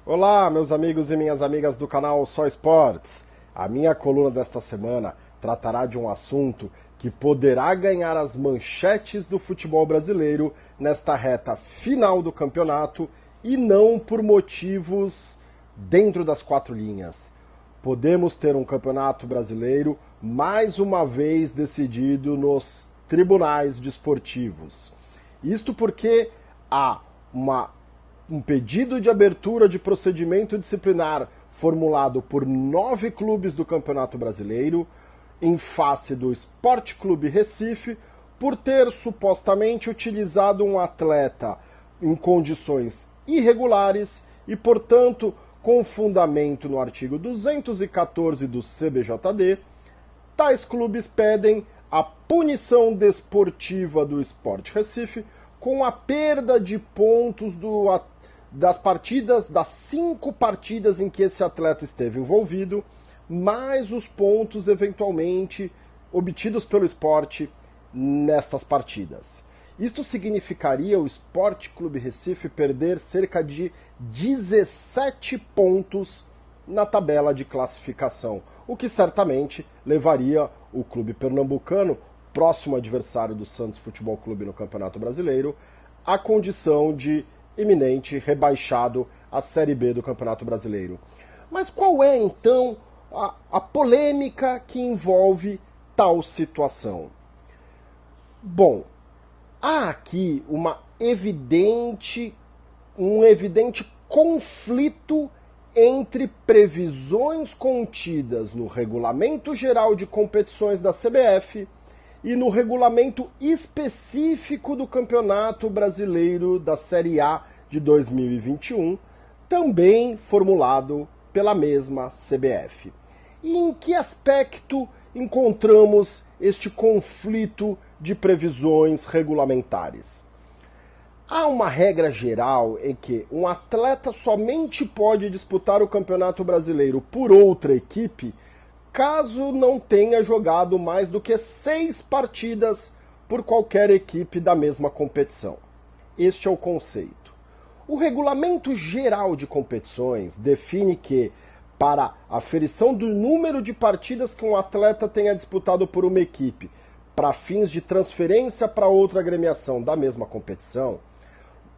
Olá, meus amigos e minhas amigas do canal Só Esportes. A minha coluna desta semana tratará de um assunto que poderá ganhar as manchetes do futebol brasileiro nesta reta final do campeonato e não por motivos dentro das quatro linhas. Podemos ter um campeonato brasileiro mais uma vez decidido nos tribunais desportivos. Isto porque há um pedido de abertura de procedimento disciplinar formulado por 9 clubes do Campeonato Brasileiro em face do Sport Clube Recife por ter supostamente utilizado um atleta em condições irregulares e, portanto, com fundamento no artigo 214 do CBJD, tais clubes pedem a punição desportiva do Sport Recife com a perda de pontos das 5 partidas em que esse atleta esteve envolvido, mais os pontos eventualmente obtidos pelo esporte nestas partidas. Isto significaria o Sport Clube Recife perder cerca de 17 pontos na tabela de classificação, o que certamente levaria o clube pernambucano, próximo adversário do Santos Futebol Clube no Campeonato Brasileiro, à condição de eminente rebaixado à Série B do Campeonato Brasileiro. Mas qual é, então, a polêmica que envolve tal situação? Bom, há aqui um evidente conflito entre previsões contidas no Regulamento Geral de Competições da CBF e no regulamento específico do Campeonato Brasileiro da Série A de 2021, também formulado pela mesma CBF. E em que aspecto encontramos este conflito de previsões regulamentares? Há uma regra geral em que um atleta somente pode disputar o Campeonato Brasileiro por outra equipe caso não tenha jogado mais do que 6 partidas por qualquer equipe da mesma competição. Este é o conceito. O Regulamento Geral de Competições define que, para a aferição do número de partidas que um atleta tenha disputado por uma equipe para fins de transferência para outra agremiação da mesma competição,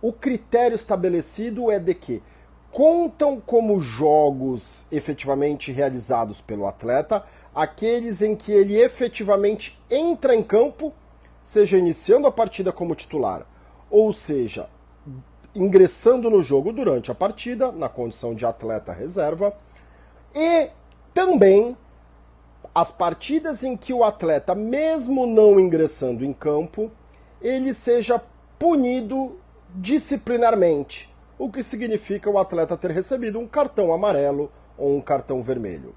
o critério estabelecido é de que contam como jogos efetivamente realizados pelo atleta aqueles em que ele efetivamente entra em campo, seja iniciando a partida como titular, ou seja, ingressando no jogo durante a partida, na condição de atleta reserva, e também as partidas em que o atleta, mesmo não ingressando em campo, ele seja punido disciplinarmente, o que significa o atleta ter recebido um cartão amarelo ou um cartão vermelho.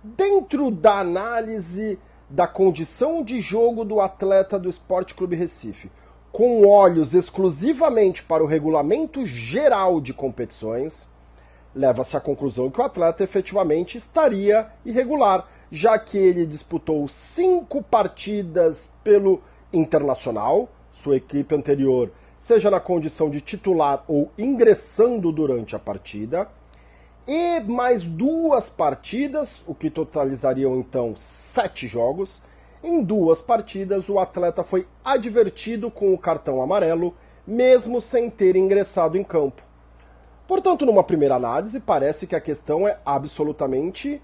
Dentro da análise da condição de jogo do atleta do Sport Clube Recife, com olhos exclusivamente para o Regulamento Geral de Competições, leva-se à conclusão que o atleta efetivamente estaria irregular, já que ele disputou 5 partidas pelo Internacional, sua equipe anterior, seja na condição de titular ou ingressando durante a partida, e mais 2 partidas, o que totalizariam então 7 jogos. Em 2 partidas, o atleta foi advertido com o cartão amarelo, mesmo sem ter ingressado em campo. Portanto, numa primeira análise, parece que a questão é absolutamente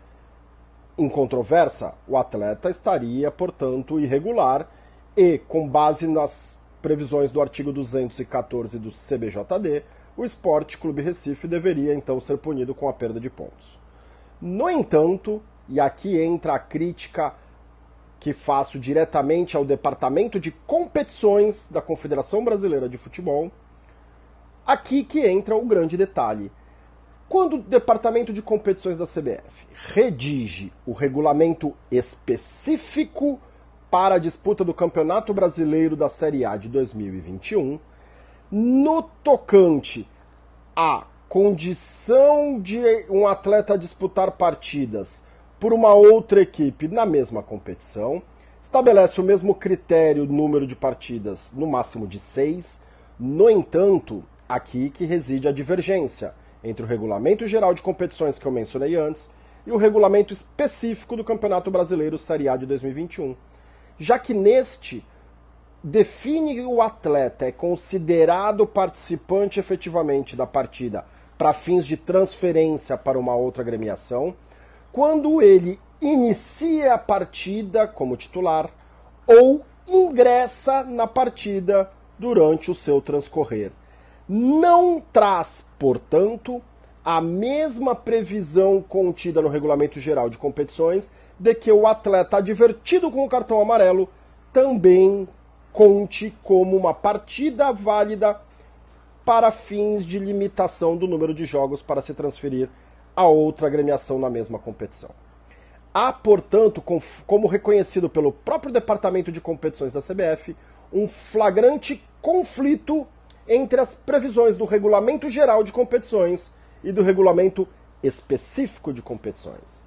incontroversa. O atleta estaria, portanto, irregular e, com base nas previsões do artigo 214 do CBJD, o Sport Clube Recife deveria então ser punido com a perda de pontos. No entanto, e aqui entra a crítica que faço diretamente ao Departamento de Competições da Confederação Brasileira de Futebol, aqui que entra o grande detalhe. Quando o Departamento de Competições da CBF redige o regulamento específico para a disputa do Campeonato Brasileiro da Série A de 2021, no tocante à condição de um atleta disputar partidas por uma outra equipe na mesma competição, estabelece o mesmo critério, número de partidas no máximo de 6. No entanto, aqui que reside a divergência entre o Regulamento Geral de Competições que eu mencionei antes e o Regulamento Específico do Campeonato Brasileiro Série A de 2021. Já que neste define que o atleta é considerado participante efetivamente da partida para fins de transferência para uma outra agremiação, quando ele inicia a partida como titular ou ingressa na partida durante o seu transcorrer. Não traz, portanto, a mesma previsão contida no Regulamento Geral de Competições de que o atleta advertido com o cartão amarelo também conte como uma partida válida para fins de limitação do número de jogos para se transferir a outra agremiação na mesma competição. Há, portanto, como reconhecido pelo próprio Departamento de Competições da CBF, um flagrante conflito entre as previsões do Regulamento Geral de Competições e do Regulamento Específico de Competições.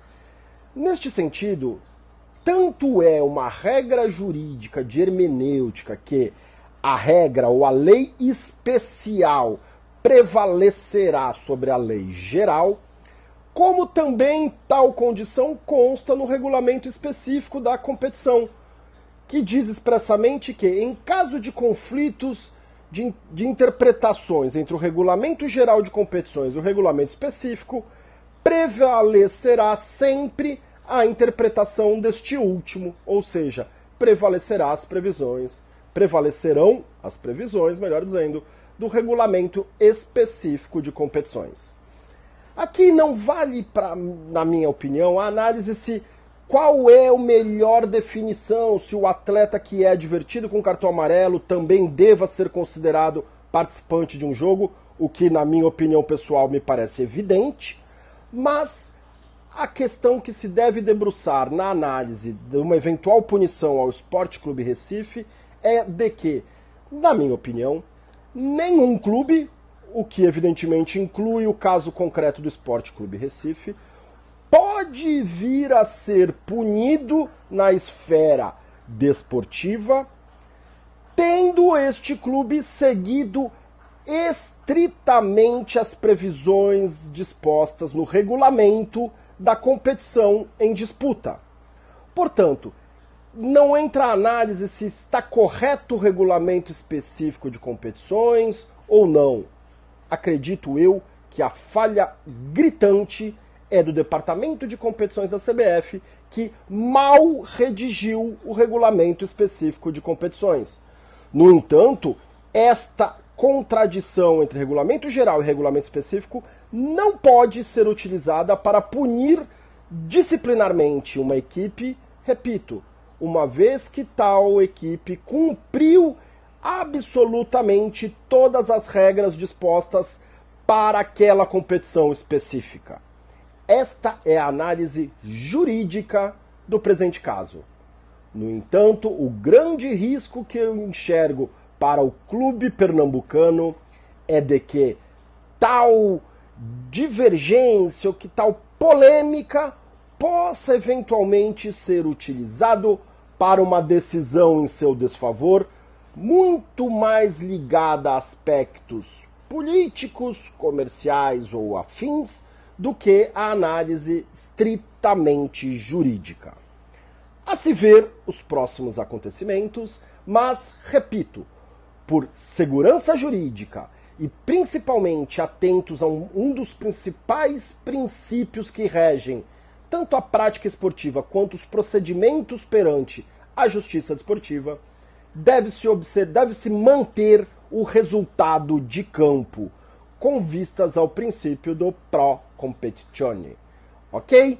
Neste sentido, tanto é uma regra jurídica de hermenêutica que a regra ou a lei especial prevalecerá sobre a lei geral, como também tal condição consta no regulamento específico da competição, que diz expressamente que, em caso de conflitos de interpretações entre o Regulamento Geral de Competições e o Regulamento Específico, prevalecerá sempre a interpretação deste último, ou seja, prevalecerão as previsões, melhor dizendo, do Regulamento Específico de Competições. Aqui não vale, na minha opinião, a análise qual é a melhor definição, se o atleta que é advertido com cartão amarelo também deva ser considerado participante de um jogo, o que, na minha opinião pessoal, me parece evidente, mas a questão que se deve debruçar na análise de uma eventual punição ao Sport Clube Recife é de que, na minha opinião, nenhum clube, o que evidentemente inclui o caso concreto do Sport Clube Recife, pode vir a ser punido na esfera desportiva, tendo este clube seguido estritamente as previsões dispostas no regulamento da competição em disputa. Portanto, não entra a análise se está correto o regulamento específico de competições ou não. Acredito eu que a falha gritante é do Departamento de Competições da CBF, que mal redigiu o regulamento específico de competições. No entanto, esta contradição entre regulamento geral e regulamento específico não pode ser utilizada para punir disciplinarmente uma equipe, repito, uma vez que tal equipe cumpriu absolutamente todas as regras dispostas para aquela competição específica. Esta é a análise jurídica do presente caso. No entanto, o grande risco que eu enxergo para o clube pernambucano é de que tal divergência ou que tal polêmica possa eventualmente ser utilizado para uma decisão em seu desfavor, muito mais ligada a aspectos políticos, comerciais ou afins, do que a análise estritamente jurídica. A se ver os próximos acontecimentos, mas, repito, por segurança jurídica e principalmente atentos a um dos principais princípios que regem tanto a prática esportiva quanto os procedimentos perante a justiça desportiva, deve-se manter o resultado de campo, com vistas ao princípio do pro competizione. Ok?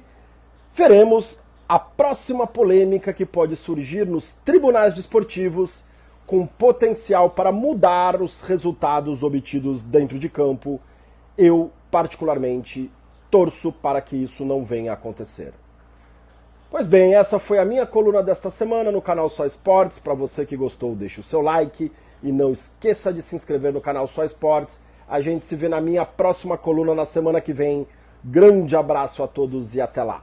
Veremos a próxima polêmica que pode surgir nos tribunais desportivos com potencial para mudar os resultados obtidos dentro de campo. Eu, particularmente, torço para que isso não venha a acontecer. Pois bem, essa foi a minha coluna desta semana no canal Só Esportes. Para você que gostou, deixe o seu like e não esqueça de se inscrever no canal Só Esportes. A gente se vê na minha próxima coluna na semana que vem. Grande abraço a todos e até lá!